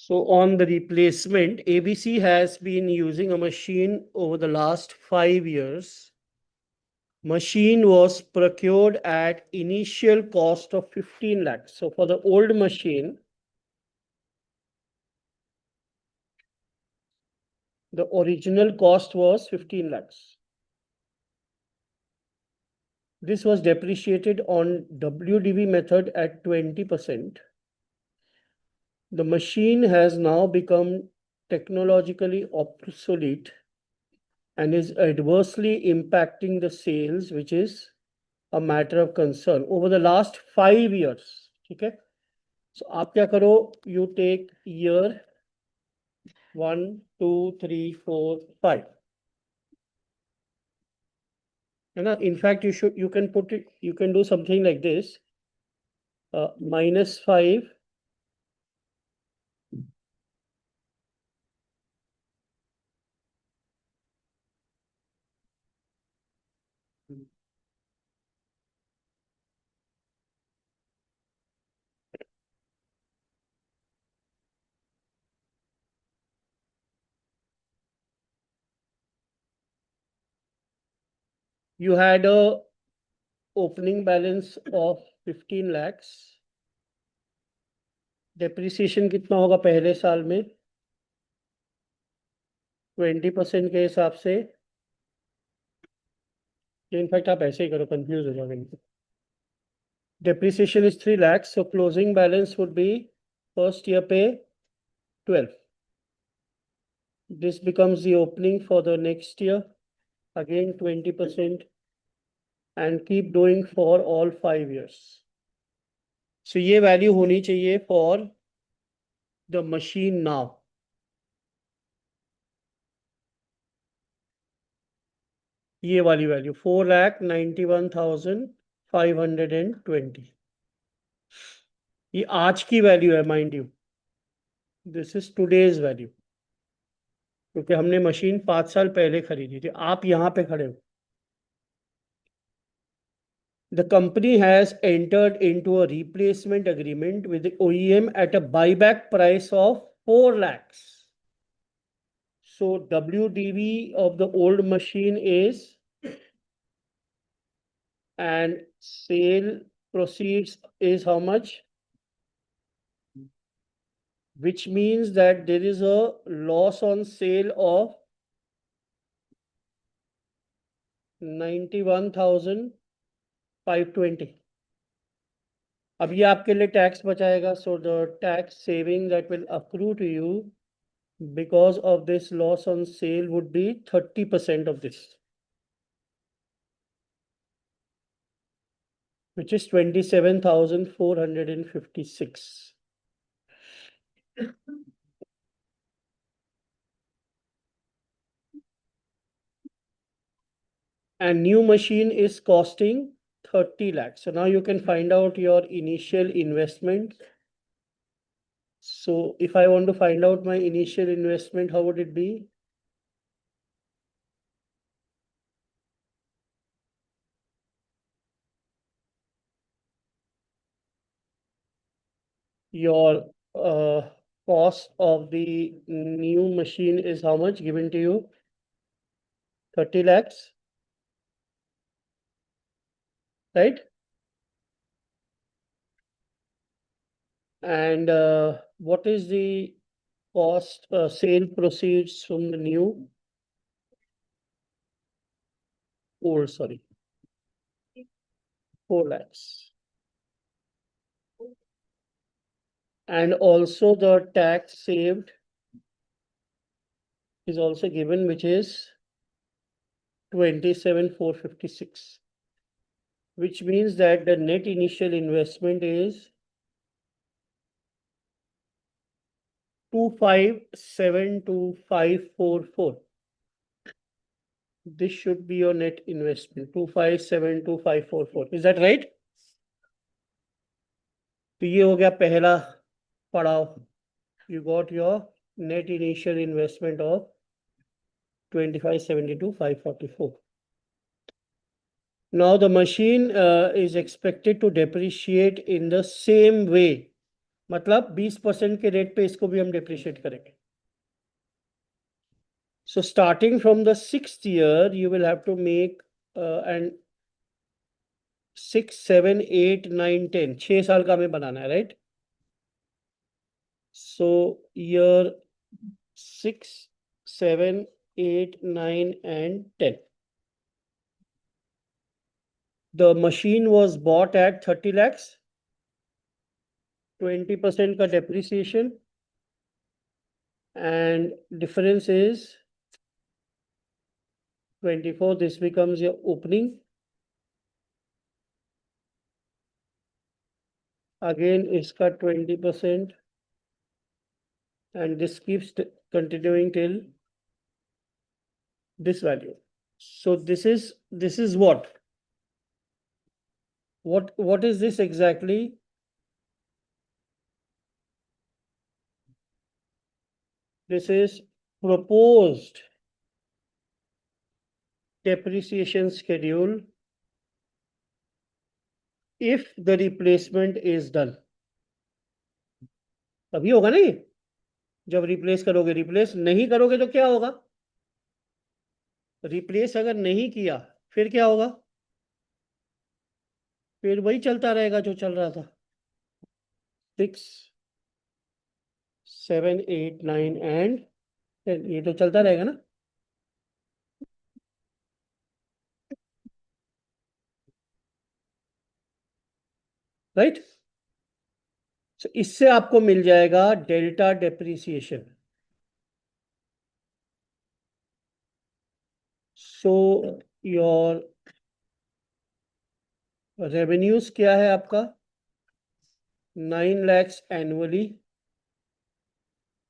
So on the replacement, ABC has been using a machine over the last 5 years. Machine was procured at initial cost of 15 lakhs. So for the old machine, the original cost was 15 lakhs. This was depreciated on WDV method at 20%. The machine has now become technologically obsolete and is adversely impacting the sales, which is a matter of concern over the last 5 years. Okay, so आप क्या करो, you take year 1, 2, 3, 4, 5. In fact, you can put it, you can do something like this, -5. You had a opening balance of 15 lakhs. Depreciation कितना होगा पहले साल में? 20% के हिसाब से. इनफैक्ट आप ऐसे ही करो, कंफ्यूज हो जाओगे. Depreciation is 3 lakhs, so closing balance would be first year pay 12. This becomes the opening for the next year, again 20%, and keep doing for all 5 years. So ये value होनी चाहिए for the machine now. ये वाली value 4,91,520. ये आज की value है, mind you. This is today's value. क्योंकि हमने मशीन 5 साल पहले खरीदी थी, आप यहाँ पे खड़े हो. The company has entered into a replacement agreement with the OEM at a buyback price of 4 lakhs. So WDV of the old machine is, and sale proceeds is how much? Which means that there is a loss on sale of 91,520. अब ये आपके लिए tax बचाएगा. So the tax saving that will accrue to you because of this loss on sale would be 30% of this, which is 27,456. And new machine is costing 30 lakhs. So now you can find out your initial investment. So if I want to find out my initial investment, how would it be? Your cost of the new machine is how much given to you? 30 lakhs, right? And what is the cost, sale proceeds from the new? Old, sorry. 4 lakhs. And also the tax saved is also given, which is 27,456, which means that the net initial investment is 2572544. This should be your net investment, 2572544. Is that right? तो ये हो गया पहला पड़ाव. You got your net initial investment of 2572,544. Now the machine is expected to depreciate in the same way. मतलब 20% के rate पे इसको भी हम डेप्रिशिएट करेंगे. So starting from the 6th year, you will have to make and 6, 7, 8, 9, 10. 6 साल का हमें बनाना है, right? So year 6, 7, 8, 9, and 10. The machine was bought at 30 lakhs, 20% का depreciation, and difference is 24. This becomes your opening. Again, इसका 20%, and this keeps continuing till this value. So this is what? What is this exactly? This is proposed depreciation schedule if the replacement is done. तभी होगा ना ये. जब replace करोगे, replace नहीं करोगे तो क्या होगा? रिप्लेस अगर नहीं किया फिर क्या होगा? फिर वही चलता रहेगा जो चल रहा था. 6, 7, 8, 9 एंड 10. ये तो चलता रहेगा ना. राइट. So इससे आपको मिल जाएगा delta depreciation. So your revenues क्या है आपका? 9 lakhs annually.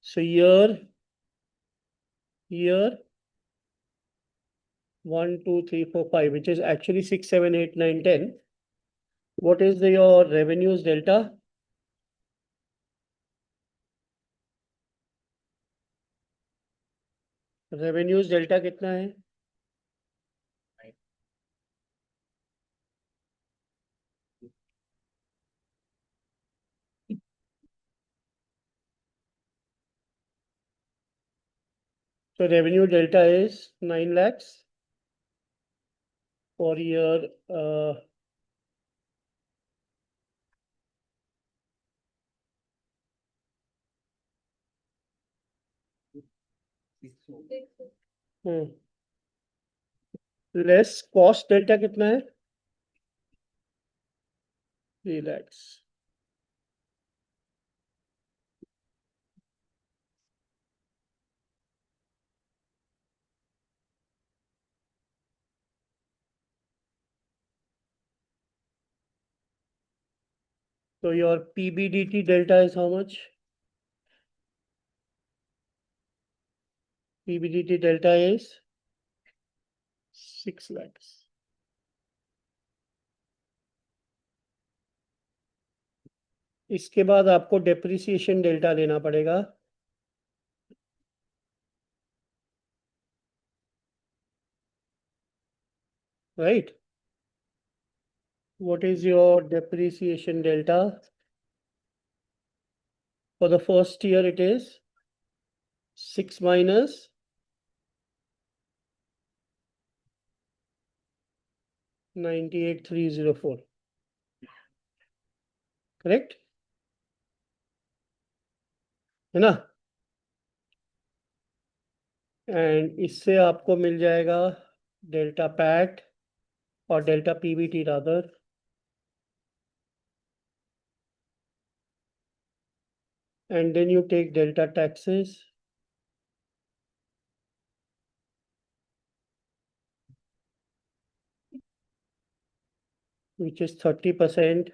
So year 1, 2, 3, 4, 5, which is actually 6, 7, 8, 9, 10. What is your revenues delta? Revenues delta कितना है? So revenue delta is 9 lakhs for year 6. Less cost delta कितना है? 3 lakhs. So your PBDT delta is how much? PBDT delta is 6 lakhs. इसके बाद आपको depreciation delta लेना पड़ेगा. Right? What is your depreciation delta? For the first year, it is 6 minus 98,304. Correct? है ना? And इससे आपको मिल जाएगा डेल्टा पैट और delta PBT rather. And then you take delta taxes, which is 30%.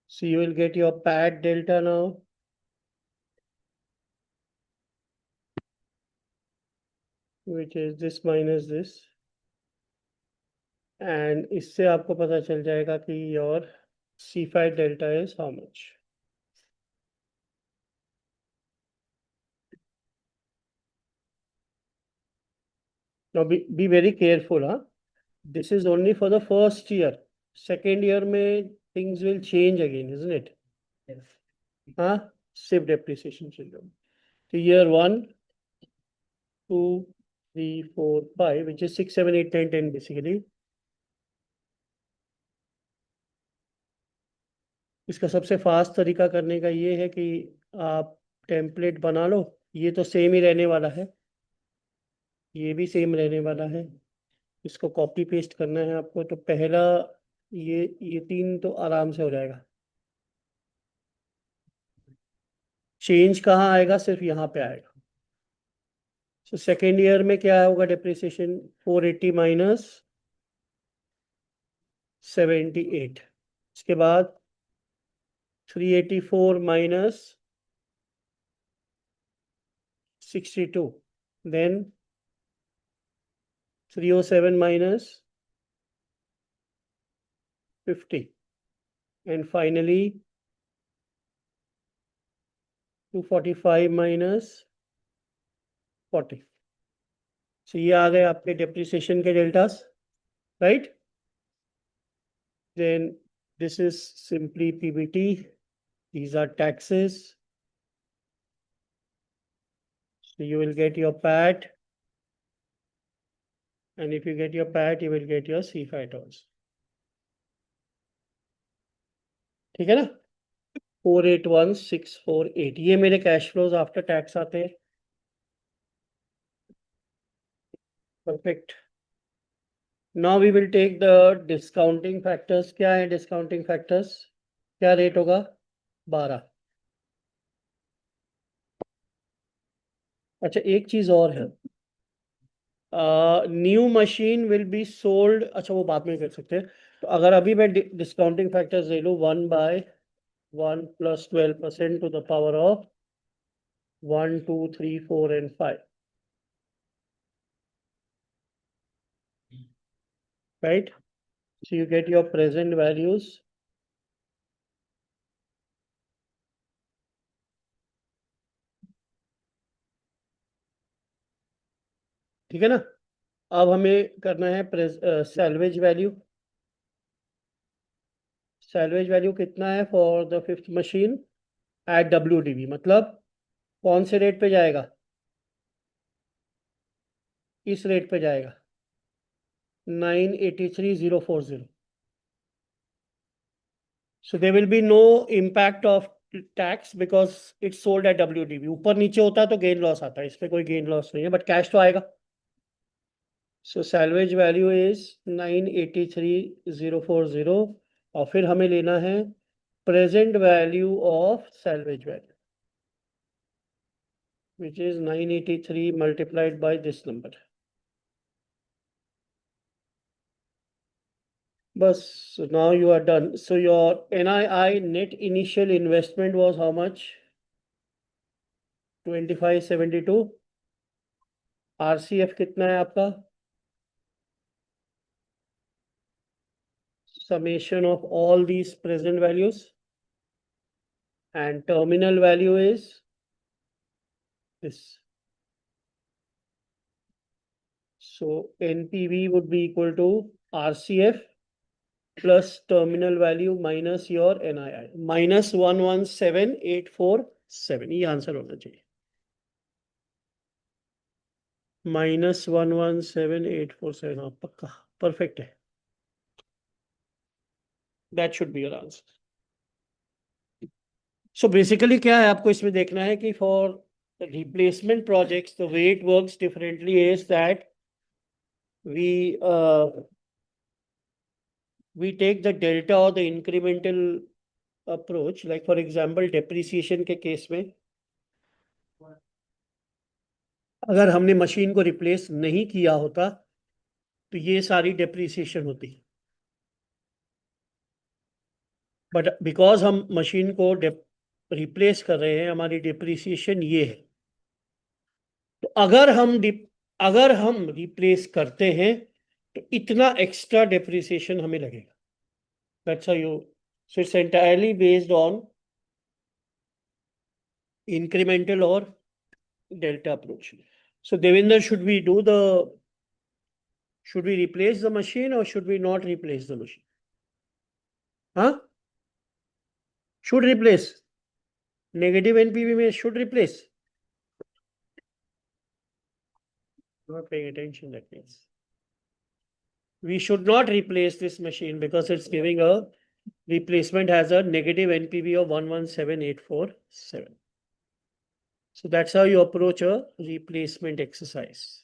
So you will get your PAT delta now, which is this minus this. And इससे आपको पता चल जाएगा कि your C5 delta is how much. Now be very careful, huh? This is only for the first year. Second year में things will change again, isn't it? Huh? Shift depreciation syndrome. So year 1, 2, 3, 4, 5, which is 6, 7, 8, 9, 10 basically. इसका सबसे fast तरीका करने का ये है कि आप टेम्पलेट बना लो, ये तो सेम ही रहने वाला है, ये भी सेम रहने वाला है, इसको कॉपी पेस्ट करना है आपको। तो पहला ये 3 तो आराम से हो जाएगा। चेंज कहाँ आएगा? सिर्फ यहाँ पे आएगा। सो सेकेंड ईयर में क्या होगा डिप्रिसिएशन? 480 माइनस 78, इसके बाद 384 minus 62, then 307 minus 50, and finally 245 minus 40. So ये आ गए आपके depreciation के deltas, right? Then this is simply PBT. These are taxes. So you will get your PAT, and if you get your PAT, you will get your CFAT also. ठीक है ना? 481648 ये मेरे cash flows after tax आते हैं। Perfect. Now we will take the discounting factors. क्या है discounting factors? क्या रेट होगा? 12। अच्छा एक चीज और है, new machine will be sold. अच्छा वो बाद में कर सकते हैं। तो अगर अभी मैं डिस्काउंटिंग फैक्टर्स ले लूँ 1/1 + 12% to the power of 1, 2, 3, 4 and 5, right? So you get your present values. ठीक है ना? अब हमें करना है सैल्वेज वैल्यू। सैल्वेज वैल्यू कितना है for the 5th machine eight WDV? मतलब कौन से रेट पे जाएगा? इस रेट पे जाएगा 983,040। So there will be no impact of tax because it's sold at WDV. ऊपर नीचे होता है तो गेन लॉस आता है, इसमें कोई गेन लॉस नहीं है, बट कैश तो आएगा। सो सैल्वेज वैल्यू इज 983,040 और फिर हमें लेना है present value of salvage value which is 983 multiplied by this number. Bus, so now you are done. So your NII net initial investment was how much? 2572. RCF कितना है आपका? Summation of all these present values, and terminal value is this. So NPV would be equal to RCF plus terminal value minus your NII minus 117847. ये answer होना चाहिए, -117847। हाँ पक्का perfect है, that should be your answer. So basically क्या है आपको इसमें देखना है कि for replacement projects the way it works differently is that we take the delta or the incremental approach. Like for example depreciation के केस में अगर हमने मशीन को रिप्लेस नहीं किया होता तो ये सारी डेप्रिसिएशन होती, बट बिकॉज हम मशीन को रिप्लेस कर रहे हैं हमारी डेप्रिसिएशन ये है। तो अगर हम रिप्लेस करते हैं तो इतना एक्स्ट्रा डेप्रिसिएशन हमें लगेगा। That's how you, so it's entirely based on incremental or delta approach. So Devinder, should we replace the machine or should we not replace the machine? Huh? Should replace. Negative NPV में should replace. Not paying attention, that means. We should not replace this machine because it's giving a replacement has a negative NPV of 117847. So that's how you approach a replacement exercise.